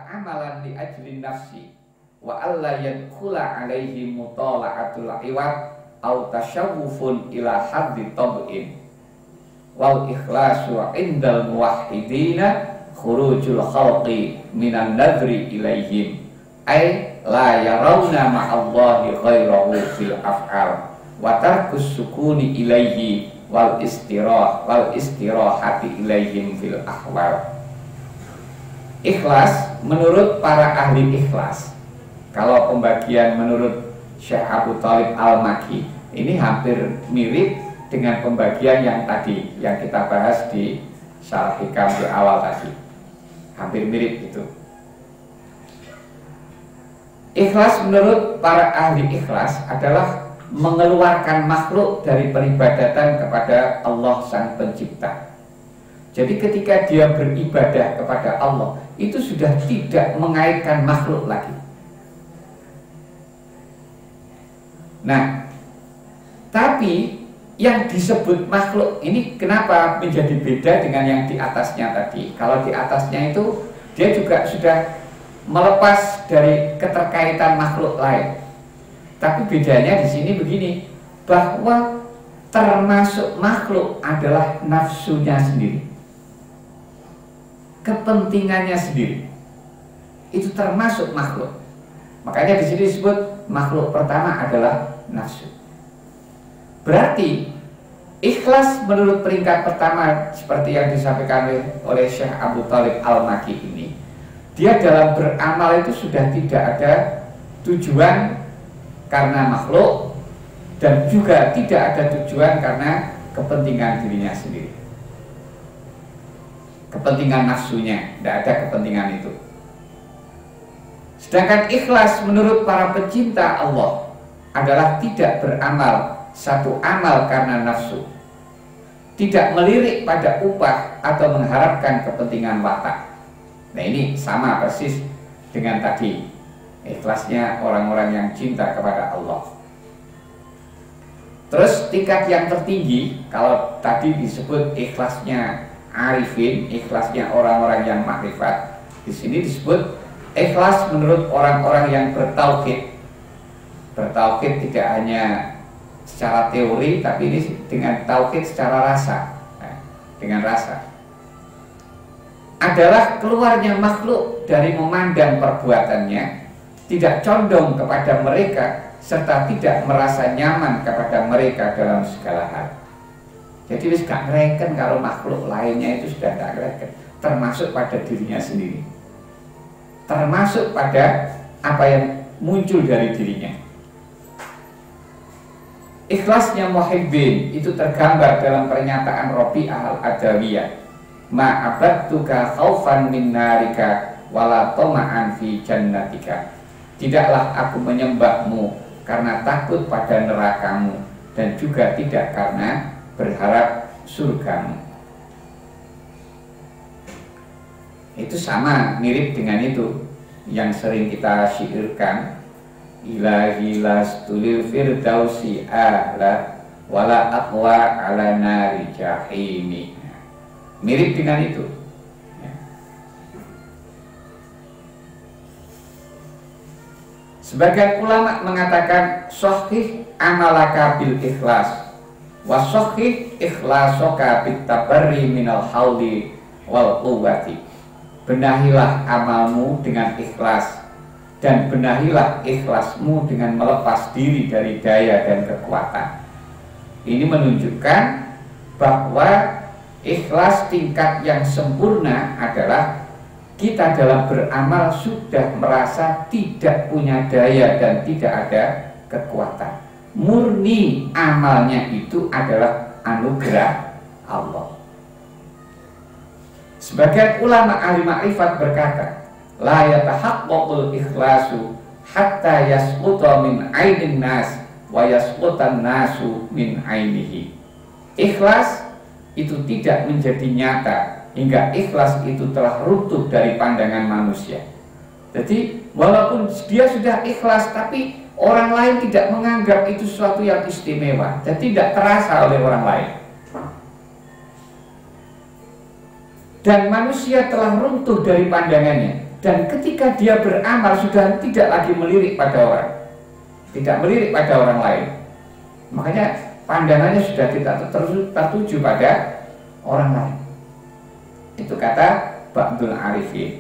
amala amalan li ajli nafsi wa alla yadkhula alaihi mutala'atul iwad au tasyawufun ila haddi tab'in wal ikhlasu indal muwahhidina khurujul khalqi minan nadri ilaihim ay la yarawna ma'allahi ghairahu fil af'al wa tarkus sukuni ilaihi wal istirahati ilaihim fil ahwal. Ikhlas menurut para ahli ikhlas, kalau pembagian menurut Syekh Abu Thalib Al-Makki ini hampir mirip dengan pembagian yang tadi yang kita bahas di Syarah Hikam di awal tadi, hampir mirip itu. Ikhlas menurut para ahli ikhlas adalah mengeluarkan makhluk dari peribadatan kepada Allah Sang Pencipta. Jadi ketika dia beribadah kepada Allah, itu sudah tidak mengaitkan makhluk lagi. Nah, tapi yang disebut makhluk ini kenapa menjadi beda dengan yang di atasnya tadi? Kalau di atasnya itu dia juga sudah melepas dari keterkaitan makhluk lain. Tapi bedanya di sini begini, bahwa termasuk makhluk adalah nafsunya sendiri, kepentingannya sendiri, itu termasuk makhluk. Makanya di sini disebut makhluk pertama adalah nafsu. Berarti ikhlas menurut peringkat pertama seperti yang disampaikan oleh Syekh Abu Thalib Al-Makki ini, dia dalam beramal itu sudah tidak ada tujuan karena makhluk dan juga tidak ada tujuan karena kepentingan dirinya sendiri, kepentingan nafsunya, tidak ada kepentingan itu. Sedangkan ikhlas menurut para pecinta Allah adalah tidak beramal satu amal karena nafsu, tidak melirik pada upah atau mengharapkan kepentingan watak. Nah, ini sama persis dengan tadi ikhlasnya orang-orang yang cinta kepada Allah. Terus tingkat yang tertinggi, kalau tadi disebut ikhlasnya arifin, ikhlasnya orang-orang yang makrifat, di sini disebut ikhlas menurut orang-orang yang bertauhid. Bertauhid tidak hanya secara teori, tapi ini dengan tauhid secara rasa. Nah, dengan rasa adalah keluarnya makhluk dari memandang perbuatannya, tidak condong kepada mereka, serta tidak merasa nyaman kepada mereka dalam segala hal. Jadi wis gak ngereken kalau makhluk lainnya itu sudah gak ngereken, termasuk pada dirinya sendiri, termasuk pada apa yang muncul dari dirinya. Ikhlasnya muhibbin itu tergambar dalam pernyataan Rabi'ah Al-Adawiyah, ma'abadtuka khaufan min narika wala toma'an fi jannatika. Tidaklah aku menyembahmu karena takut pada nerakamu, dan juga tidak karena berharap surgamu. Itu sama, mirip dengan itu yang sering kita syairkan, ilahi lastulil firdausi ahla wala aqwa ala nari jahimi. Mirip dengan itu. Sebagian ulama mengatakan sahih amalaka bil ikhlas wa sahih ikhlasoka bit tabarri minal hauli wal quwwati. Benahilah amalmu dengan ikhlas, dan benahilah ikhlasmu dengan melepas diri dari daya dan kekuatan. Ini menunjukkan bahwa ikhlas tingkat yang sempurna adalah kita dalam beramal sudah merasa tidak punya daya dan tidak ada kekuatan. Murni amalnya itu adalah anugerah Allah. Sebagian ulama ahli ma'rifat berkata, la yatahaqqaqul ikhlasu hatta yasquta min ainin nas wa yasqutan nasu min ainihi. Ikhlas itu tidak menjadi nyata hingga ikhlas itu telah runtuh dari pandangan manusia. Jadi walaupun dia sudah ikhlas, tapi orang lain tidak menganggap itu sesuatu yang istimewa, dan tidak terasa oleh orang lain. Dan manusia telah runtuh dari pandangannya Dan ketika dia beramal sudah tidak lagi melirik pada orang, tidak melirik pada orang lain. Makanya pandangannya sudah tidak tertuju pada orang lain. Itu kata Ba'dul Arifin.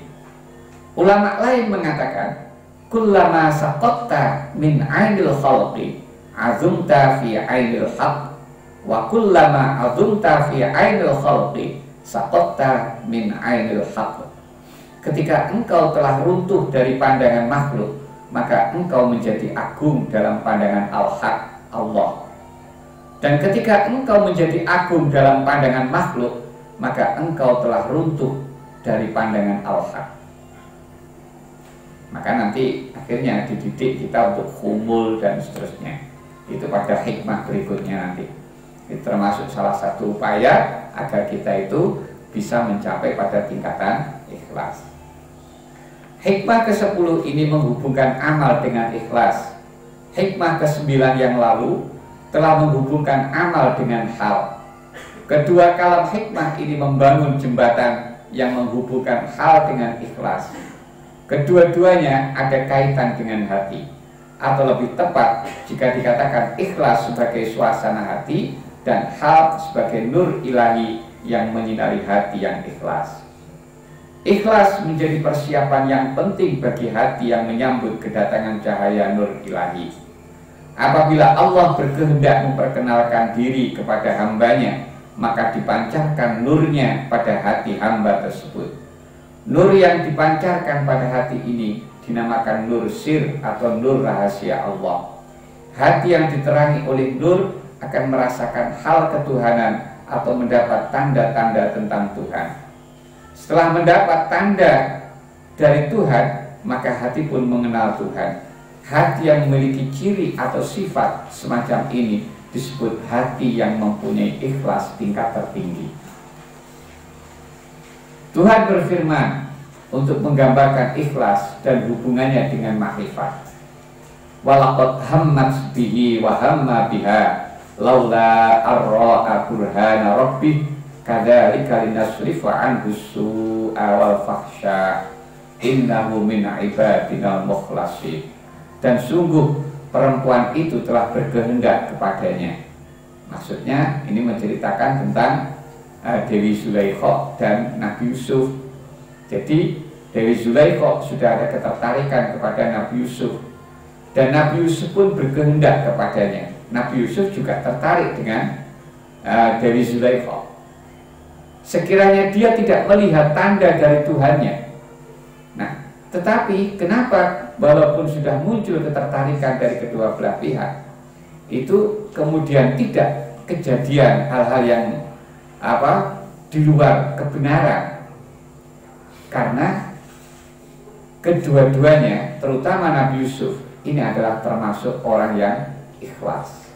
Ulama lain mengatakan, kullama saqatta min ainil khalqi azumta fi ainil haq, wa kullama azumta fi ainil khalqi saqatta min ainil haq. Ketika engkau telah runtuh dari pandangan makhluk, maka engkau menjadi agung dalam pandangan al-haq, Allah. Dan ketika engkau menjadi agung dalam pandangan makhluk, maka engkau telah runtuh dari pandangan al-haq. Maka nanti akhirnya dididik kita untuk khumul dan seterusnya. Itu pada hikmah berikutnya nanti. Itu termasuk salah satu upaya agar kita itu bisa mencapai pada tingkatan ikhlas. Hikmah ke-10 ini menghubungkan amal dengan ikhlas. Hikmah ke-9 yang lalu telah menghubungkan amal dengan hal. Kedua kalam hikmah ini membangun jembatan yang menghubungkan hal dengan ikhlas. Kedua-duanya ada kaitan dengan hati, atau lebih tepat jika dikatakan ikhlas sebagai suasana hati dan hal sebagai nur ilahi yang menyinari hati yang ikhlas. Ikhlas menjadi persiapan yang penting bagi hati yang menyambut kedatangan cahaya nur ilahi. Apabila Allah berkehendak memperkenalkan diri kepada hambanya, maka dipancarkan nurnya pada hati hamba tersebut. Nur yang dipancarkan pada hati ini dinamakan nur sir atau nur rahasia Allah. Hati yang diterangi oleh nur akan merasakan hal ketuhanan atau mendapat tanda-tanda tentang Tuhan. Setelah mendapat tanda dari Tuhan, maka hati pun mengenal Tuhan. Hati yang memiliki ciri atau sifat semacam ini disebut hati yang mempunyai ikhlas tingkat tertinggi. Tuhan berfirman untuk menggambarkan ikhlas dan hubungannya dengan makrifat. Walaqad hammat bihi wa hamma biha laula arra'a burhana rabbih kadzalika linasrifa anhu su'a wal fahsya innahu min ibadinal mukhlasin. Dan sungguh perempuan itu telah berkehendak kepadanya. Maksudnya ini menceritakan tentang Dewi Zulaikha dan Nabi Yusuf. Jadi Dewi Zulaikha sudah ada ketertarikan kepada Nabi Yusuf, dan Nabi Yusuf pun berkehendak kepadanya. Nabi Yusuf juga tertarik dengan Dewi Zulaikha. Sekiranya dia tidak melihat tanda dari Tuhannya. Nah, tetapi kenapa walaupun sudah muncul ketertarikan dari kedua belah pihak, itu kemudian tidak kejadian hal-hal yang di luar kebenaran, karena kedua-duanya, terutama Nabi Yusuf, ini adalah termasuk orang yang ikhlas.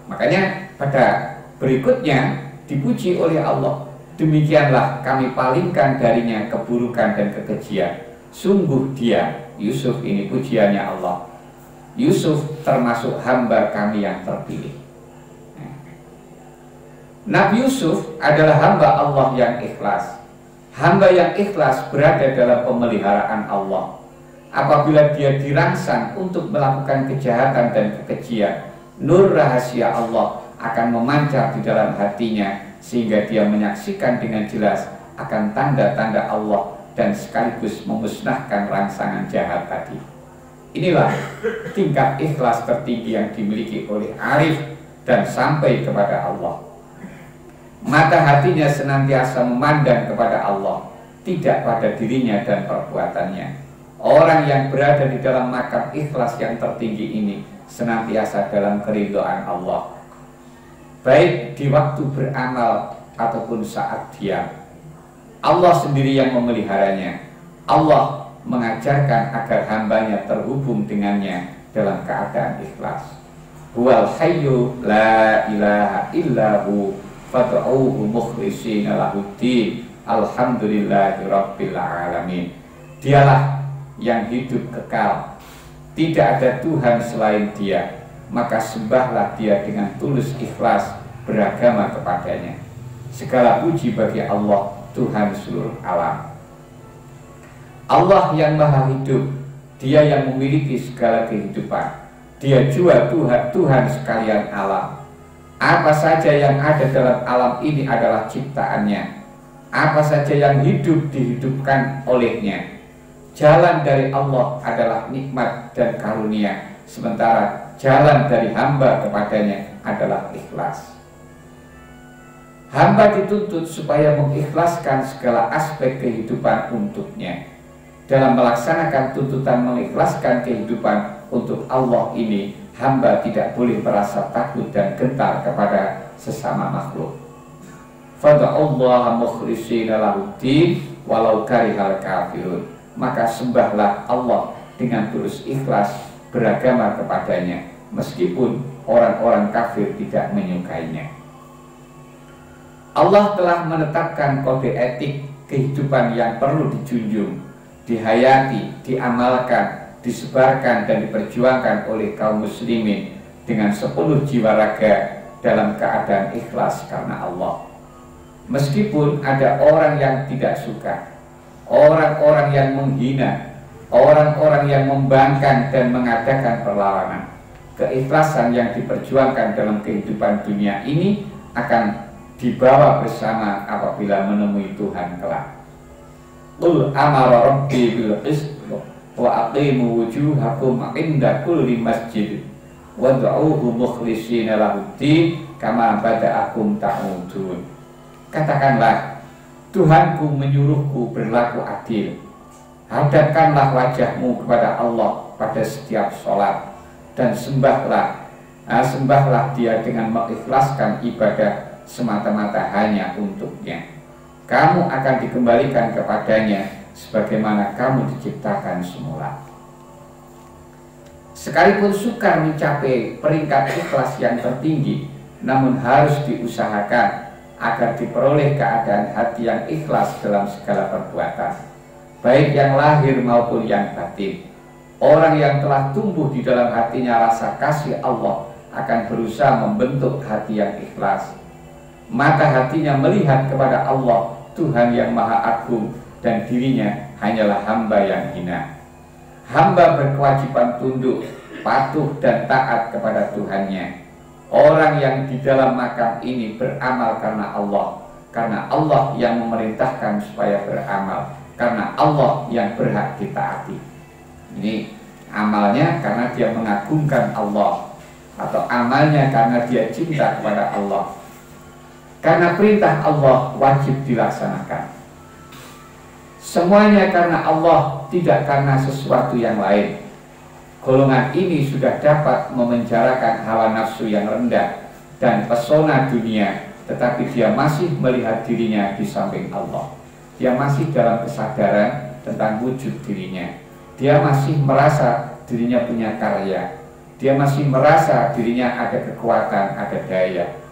Makanya pada berikutnya dipuji oleh Allah, demikianlah kami palingkan darinya keburukan dan kekejian. Sungguh dia, Yusuf ini pujiannya Allah, Yusuf termasuk hamba kami yang terpilih. Nabi Yusuf adalah hamba Allah yang ikhlas. Hamba yang ikhlas berada dalam pemeliharaan Allah. Apabila dia dirangsang untuk melakukan kejahatan dan kekejian, nur rahasia Allah akan memancar di dalam hatinya, sehingga dia menyaksikan dengan jelas akan tanda-tanda Allah dan sekaligus memusnahkan rangsangan jahat tadi. Inilah tingkat ikhlas tertinggi yang dimiliki oleh arif dan sampai kepada Allah. Mata hatinya senantiasa memandang kepada Allah, tidak pada dirinya dan perbuatannya. Orang yang berada di dalam makam ikhlas yang tertinggi ini senantiasa dalam keridhaan Allah, baik di waktu beramal ataupun saat diam. Allah sendiri yang memeliharanya. Allah mengajarkan agar hambanya terhubung dengannya dalam keadaan ikhlas. Huwal hayyu la ilaha illahu fad'uuhu mukhlishina lahuddin alhamdulillahi rabbil alamin. Dialah yang hidup kekal, tidak ada Tuhan selain Dia, maka sembahlah Dia dengan tulus ikhlas beragama kepadanya. Segala puji bagi Allah, Tuhan seluruh alam. Allah yang maha hidup, Dia yang memiliki segala kehidupan. Dia juga Tuhan sekalian alam. Apa saja yang ada dalam alam ini adalah ciptaannya. Apa saja yang hidup dihidupkan olehnya. Jalan dari Allah adalah nikmat dan karunia, sementara jalan dari hamba kepadanya adalah ikhlas. Hamba dituntut supaya mengikhlaskan segala aspek kehidupan untuknya. Dalam melaksanakan tuntutan mengikhlaskan kehidupan untuk Allah ini, hamba tidak boleh merasa takut dan gentar kepada sesama makhluk. Fada'ullaha mukhlishina lahuddin walau karihal kafirun. Maka sembahlah Allah dengan tulus ikhlas beragama kepadanya, meskipun orang-orang kafir tidak menyukainya. Allah telah menetapkan kode etik kehidupan yang perlu dijunjung, dihayati, diamalkan, disebarkan dan diperjuangkan oleh kaum muslimin dengan sepenuh jiwa raga dalam keadaan ikhlas karena Allah. Meskipun ada orang yang tidak suka, orang-orang yang menghina, orang-orang yang membangkang dan mengadakan perlawanan, keikhlasan yang diperjuangkan dalam kehidupan dunia ini akan dibawa bersama apabila menemui Tuhan kelak. Qul amara rabbi bil qist wa aqimu wujuhakum 'inda kulli masjid wad'uuhu mukhlishina lahuddin kama bada'akum ta'udun. Katakanlah, Tuhanku menyuruhku berlaku adil. Hadapkanlah wajahmu kepada Allah pada setiap sholat dan sembahlah Dia dengan mengikhlaskan ibadah semata-mata hanya untuknya. Kamu akan dikembalikan kepadanya sebagaimana kamu diciptakan semula. Sekalipun sukar mencapai peringkat ikhlas yang tertinggi, namun harus diusahakan agar diperoleh keadaan hati yang ikhlas dalam segala perbuatan, baik yang lahir maupun yang batin. Orang yang telah tumbuh di dalam hatinya rasa kasih Allah akan berusaha membentuk hati yang ikhlas. Mata hatinya melihat kepada Allah, Tuhan yang maha agung, dan dirinya hanyalah hamba yang hina. Hamba berkewajiban tunduk, patuh dan taat kepada Tuhannya. Orang yang di dalam makam ini beramal karena Allah yang memerintahkan supaya beramal, karena Allah yang berhak ditaati. Ini amalnya karena dia mengagungkan Allah, atau amalnya karena dia cinta kepada Allah. Karena perintah Allah wajib dilaksanakan. Semuanya karena Allah, tidak karena sesuatu yang lain. Golongan ini sudah dapat memenjarakan hawa nafsu yang rendah dan pesona dunia, tetapi dia masih melihat dirinya di samping Allah. Dia masih dalam kesadaran tentang wujud dirinya. Dia masih merasa dirinya punya karya. Dia masih merasa dirinya ada kekuatan, ada daya.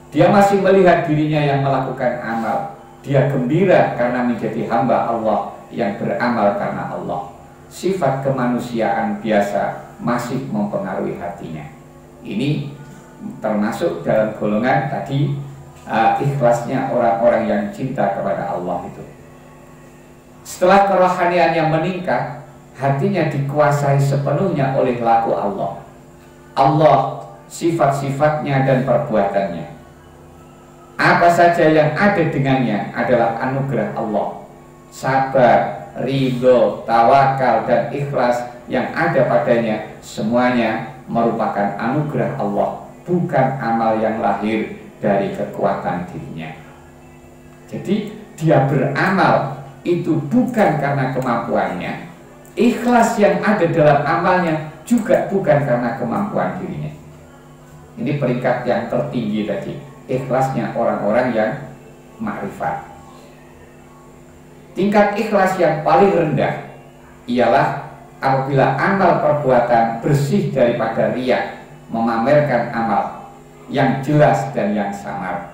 Dia masih melihat dirinya yang melakukan amal. Dia gembira karena menjadi hamba Allah yang beramal karena Allah. Sifat kemanusiaan biasa masih mempengaruhi hatinya. Ini termasuk dalam golongan tadi ikhlasnya orang-orang yang cinta kepada Allah itu. Setelah kerohanian yang meningkat, hatinya dikuasai sepenuhnya oleh laku Allah. Allah, sifat-sifatnya dan perbuatannya. Apa saja yang ada dengannya adalah anugerah Allah. Sabar, ridho, tawakal, dan ikhlas yang ada padanya semuanya merupakan anugerah Allah, bukan amal yang lahir dari kekuatan dirinya. Jadi dia beramal itu bukan karena kemampuannya. Ikhlas yang ada dalam amalnya juga bukan karena kemampuan dirinya. Ini peringkat yang tertinggi tadi, ikhlasnya orang-orang yang ma'rifat. Tingkat ikhlas yang paling rendah ialah apabila amal perbuatan bersih daripada riya, memamerkan amal yang jelas dan yang samar,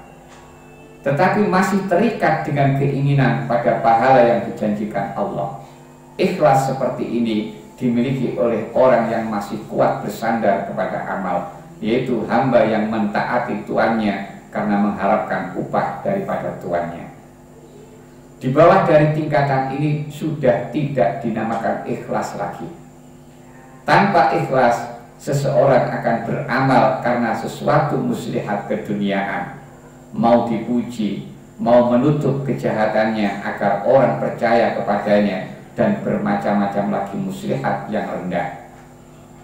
tetapi masih terikat dengan keinginan pada pahala yang dijanjikan Allah. Ikhlas seperti ini dimiliki oleh orang yang masih kuat bersandar kepada amal, yaitu hamba yang mentaati tuannya karena mengharapkan upah daripada tuannya. Di bawah dari tingkatan ini sudah tidak dinamakan ikhlas lagi. Tanpa ikhlas, seseorang akan beramal karena sesuatu muslihat keduniaan, mau dipuji, mau menutup kejahatannya agar orang percaya kepadanya, dan bermacam-macam lagi muslihat yang rendah.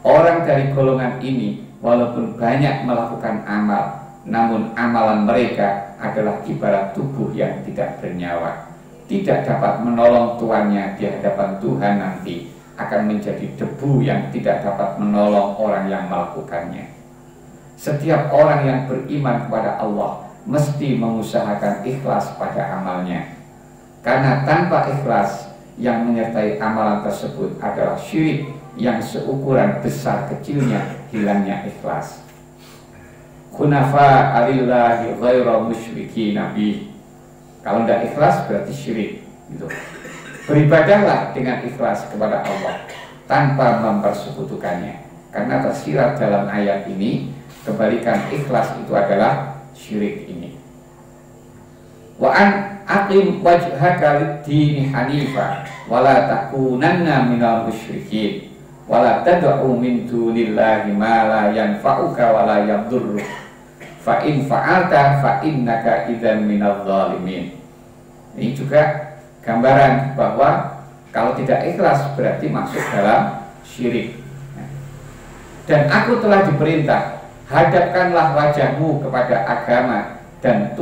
Orang dari golongan ini walaupun banyak melakukan amal, namun amalan mereka adalah ibarat tubuh yang tidak bernyawa, tidak dapat menolong tuannya di hadapan Tuhan nanti, akan menjadi debu yang tidak dapat menolong orang yang melakukannya. Setiap orang yang beriman kepada Allah mesti mengusahakan ikhlas pada amalnya, karena tanpa ikhlas yang menyertai amalan tersebut adalah syirik yang seukuran besar kecilnya hilangnya ikhlas. Khunafa alillahi ghairu musyrikin nabi. Kalau tidak ikhlas berarti syirik gitu. Beribadahlah dengan ikhlas kepada Allah tanpa mempersekutukannya, karena tersirat dalam ayat ini kebalikan ikhlas itu adalah syirik ini. Wa an aqim wajhaka lid-dini hanifa wa la takunanna minal musyrikin wa la tad'u min dunillahi ma la yanfa'uka wa la yadurruk fa in fa'alta fa innaka idzan minadh dhalimin. Ini juga gambaran bahwa kalau tidak ikhlas berarti masuk dalam syirik. Dan aku telah diperintah, hadapkanlah wajahmu kepada agama dan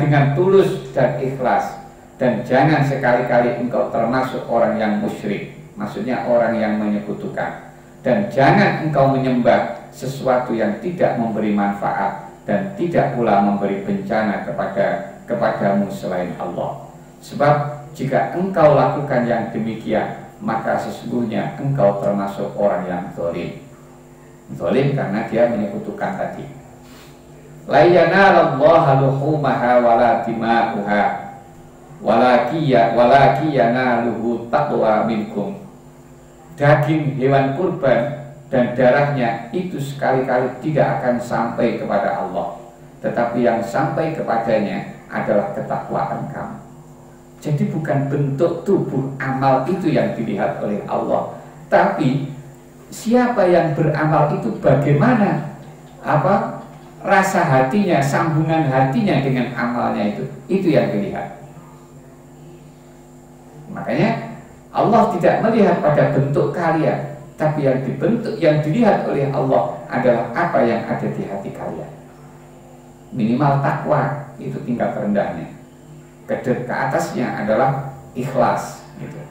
dengan tulus dan ikhlas, dan jangan sekali-kali engkau termasuk orang yang musyrik, maksudnya orang yang menyekutukan, dan jangan engkau menyembah sesuatu yang tidak memberi manfaat dan tidak pula memberi bencana kepadamu selain Allah. Sebab jika engkau lakukan yang demikian, maka sesungguhnya engkau termasuk orang yang zalim. Zalim karena dia menyekutukan tadi. La yanalallaha luhumaha wala dima'uha walaki yanaluhu taqwa minkum. Daging hewan kurban dan darahnya itu sekali-kali tidak akan sampai kepada Allah, tetapi yang sampai kepadanya adalah ketakwaan kamu. Jadi bukan bentuk tubuh amal itu yang dilihat oleh Allah, tapi siapa yang beramal itu bagaimana rasa hatinya, sambungan hatinya dengan amalnya itu yang dilihat. Makanya Allah tidak melihat pada bentuk kalian, tapi yang dilihat oleh Allah adalah apa yang ada di hati kalian. Minimal takwa itu tingkat terendahnya. Ke atasnya adalah ikhlas gitu.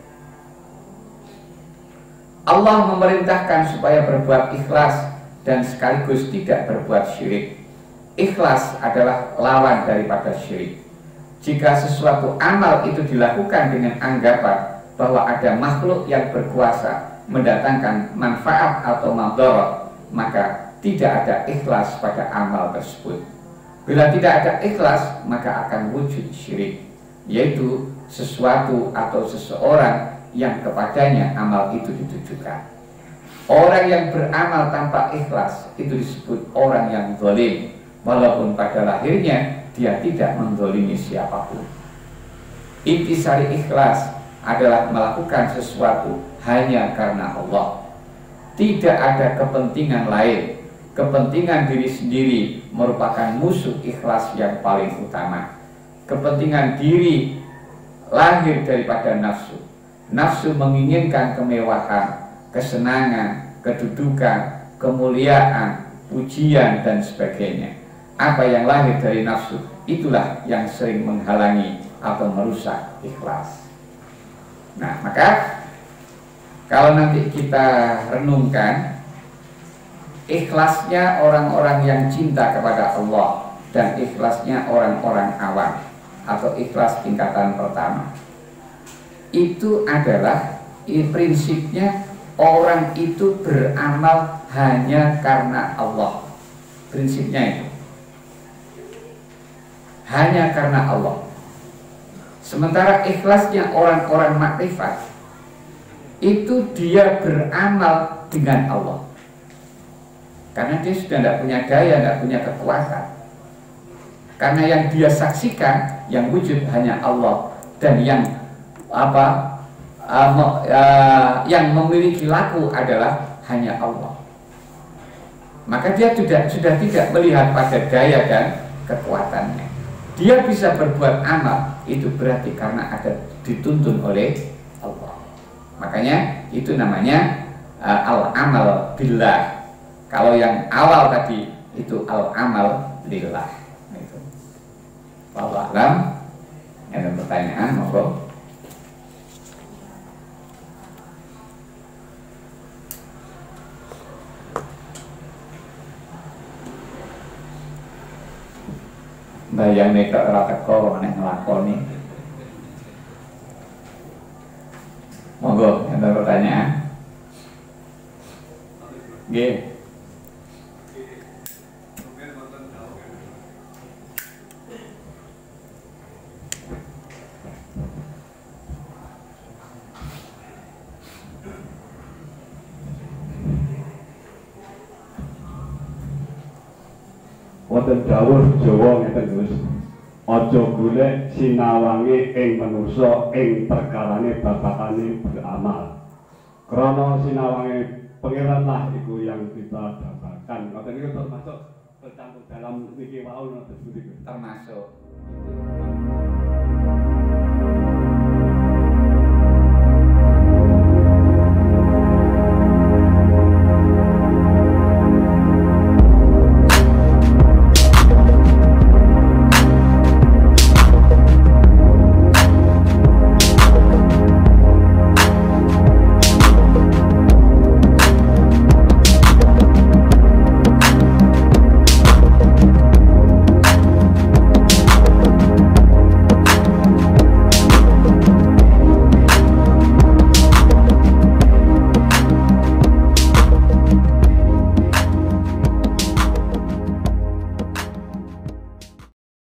Allah memerintahkan supaya berbuat ikhlas dan sekaligus tidak berbuat syirik. Ikhlas adalah lawan daripada syirik. Jika sesuatu amal itu dilakukan dengan anggapan bahwa ada makhluk yang berkuasa mendatangkan manfaat atau madarat, maka tidak ada ikhlas pada amal tersebut. Bila tidak ada ikhlas, maka akan wujud syirik, yaitu sesuatu atau seseorang yang kepadanya amal itu ditujukan. Orang yang beramal tanpa ikhlas itu disebut orang yang zalim, walaupun pada lahirnya dia tidak menzalimi siapapun. Intisari ikhlas adalah melakukan sesuatu hanya karena Allah. Tidak ada kepentingan lain. Kepentingan diri sendiri merupakan musuh ikhlas yang paling utama. Kepentingan diri lahir daripada nafsu. Nafsu menginginkan kemewahan, kesenangan, kedudukan, kemuliaan, pujian, dan sebagainya. Apa yang lahir dari nafsu, itulah yang sering menghalangi atau merusak ikhlas. Nah, maka kalau nanti kita renungkan, ikhlasnya orang-orang yang cinta kepada Allah dan ikhlasnya orang-orang awam atau ikhlas tingkatan pertama, itu adalah prinsipnya orang itu beramal hanya karena Allah. Prinsipnya itu hanya karena Allah. Sementara ikhlasnya orang-orang makrifat itu dia beramal dengan Allah, karena dia sudah tidak punya daya, tidak punya kekuatan. Karena yang dia saksikan, yang wujud hanya Allah, dan yang yang memiliki laku adalah hanya Allah. Maka dia sudah tidak melihat pada daya dan kekuatannya. Dia bisa berbuat amal, itu berarti karena ada dituntun oleh Allah. Makanya itu namanya al-amal billah. Kalau yang awal tadi itu al-amal lillah. Itu. Wallahu a'lam. Ada pertanyaan, monggo. Bayang nek ora teko nek nglakoni. Monggo, ada pertanyaan? Nggih. Wonten dawuh Jawa ngeten Gus, aja golek sinawange ing manungsa ing perkarane babakane beramal. Krana sinawange pangeran lah iku yang kita dambakan. Ngoten niku termasuk tercantum dalam niki wau napa sepundi Gus? Termasuk